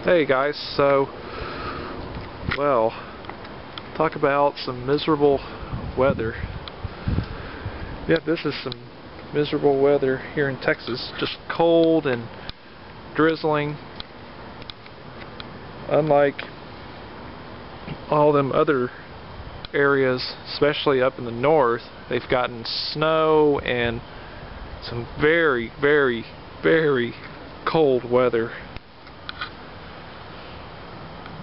Hey guys, well, talk about some miserable weather. Yeah, this is some miserable weather here in Texas. Just cold and drizzling. Unlike all them other areas, especially up in the north, they've gotten snow and some very, very, very cold weather.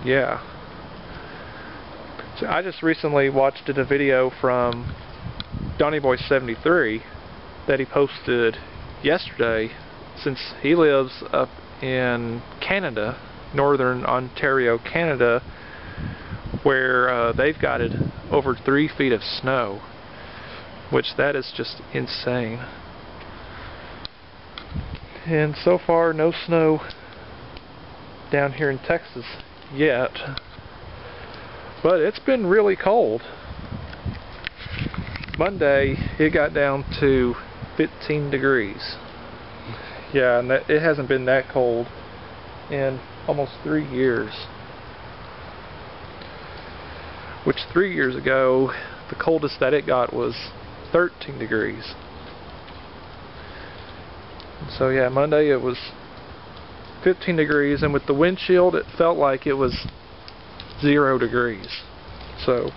Yeah. So I just recently watched a video from DonnyBoy73 that he posted yesterday, since he lives up in Canada, northern Ontario, Canada, where they've got it over 3 feet of snow, which that is just insane. And so far, no snow down here in Texas yet, but it's been really cold. Monday it got down to 15 degrees. Yeah, and it hasn't been that cold in almost 3 years, which 3 years ago the coldest that it got was 13 degrees. So yeah, Monday it was 15 degrees, and with the windshield it felt like it was 0 degrees. So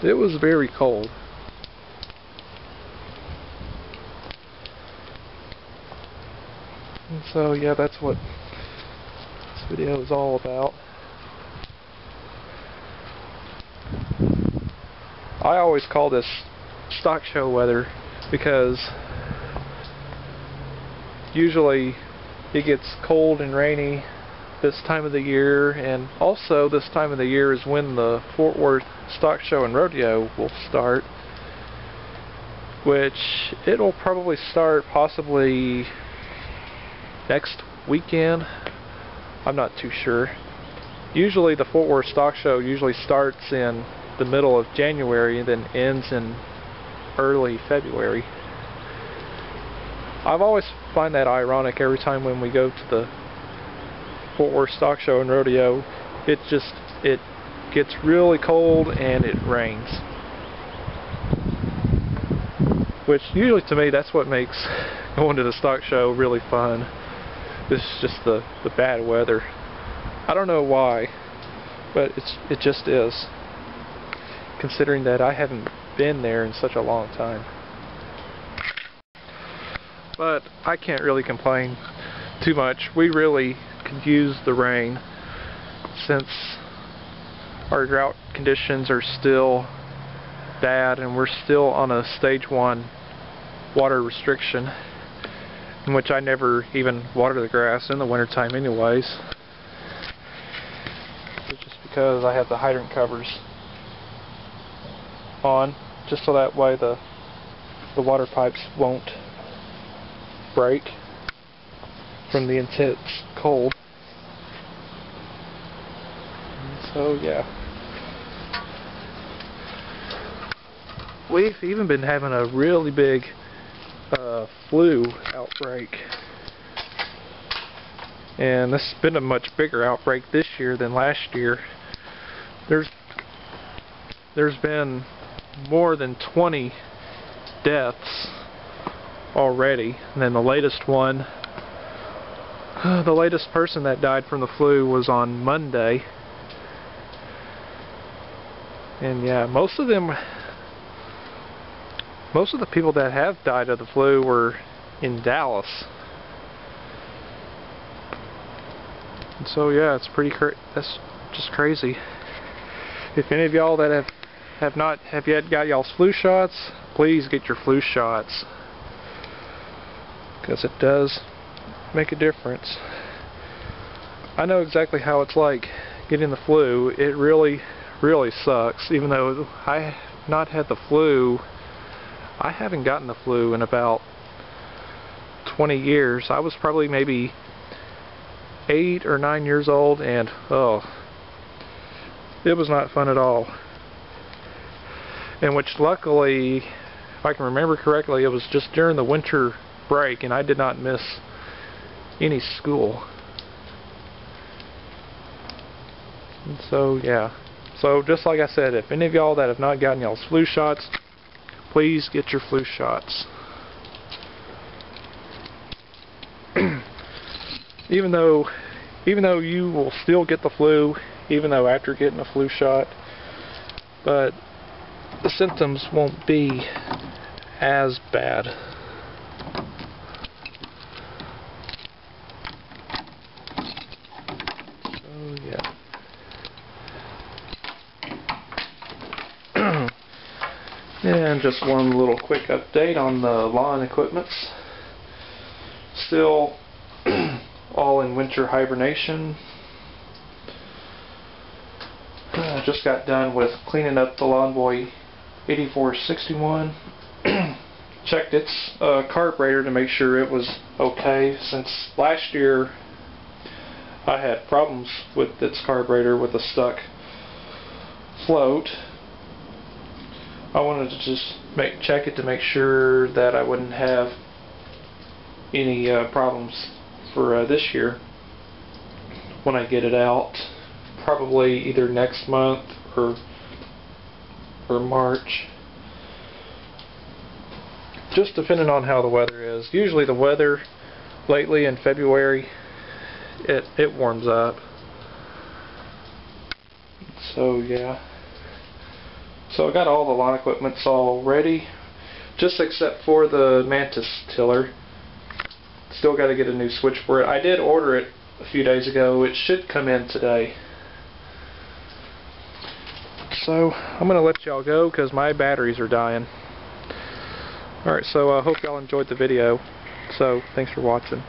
it was very cold. And so yeah, that's what this video is all about. I always call this stock show weather because usually it gets cold and rainy this time of the year, and also this time of the year is when the Fort Worth Stock Show and Rodeo will start, which it'll probably start possibly next weekend. I'm not too sure. Usually the Fort Worth Stock Show usually starts in the middle of January and then ends in early February. I've always find that ironic every time when we go to the Fort Worth Stock Show and Rodeo. It gets really cold and it rains, which usually to me that's what makes going to the stock show really fun. It's just the bad weather. I don't know why, but it just is, considering that I haven't been there in such a long time. But I can't really complain too much. We really could use the rain, since our drought conditions are still bad and we're still on a stage 1 water restriction, in which I never even water the grass in the wintertime anyways. It's just because I have the hydrant covers on, just so that way the water pipes won't break from the intense cold. And so yeah, we've even been having a really big flu outbreak, and this has been a much bigger outbreak this year than last year. There's been more than 20 deaths already, and then the latest person that died from the flu was on Monday. And yeah, most of the people that have died of the flu were in Dallas. And so yeah, it's that's just crazy. If any of y'all that have yet got y'all's flu shots, please get your flu shots, because it does make a difference. I know exactly how it's like getting the flu. It really, really sucks. Even though I have not had the flu, I haven't gotten the flu in about 20 years. I was probably maybe 8 or 9 years old, and oh, it was not fun at all. And which luckily, if I can remember correctly, it was just during the winter break, and I did not miss any school. And so yeah, so just like I said, if any of y'all that have not gotten y'all's flu shots, please get your flu shots. even though you will still get the flu, even though after getting a flu shot, but the symptoms won't be as bad. So yeah. And just one little quick update on the lawn equipments. Still all in winter hibernation. Just got done with cleaning up the Lawn Boy 8461. Checked its carburetor to make sure it was okay, since last year I had problems with its carburetor with a stuck float. I wanted to just check it to make sure that I wouldn't have any problems for this year when I get it out, probably either next month or March, just depending on how the weather is. Usually the weather lately in February, it warms up. So yeah. So I got all the lawn equipments all ready, just except for the Mantis tiller. Still got to get a new switch for it. I did order it a few days ago. It should come in today. So I'm going to let y'all go because my batteries are dying. Alright, so I hope y'all enjoyed the video. So thanks for watching.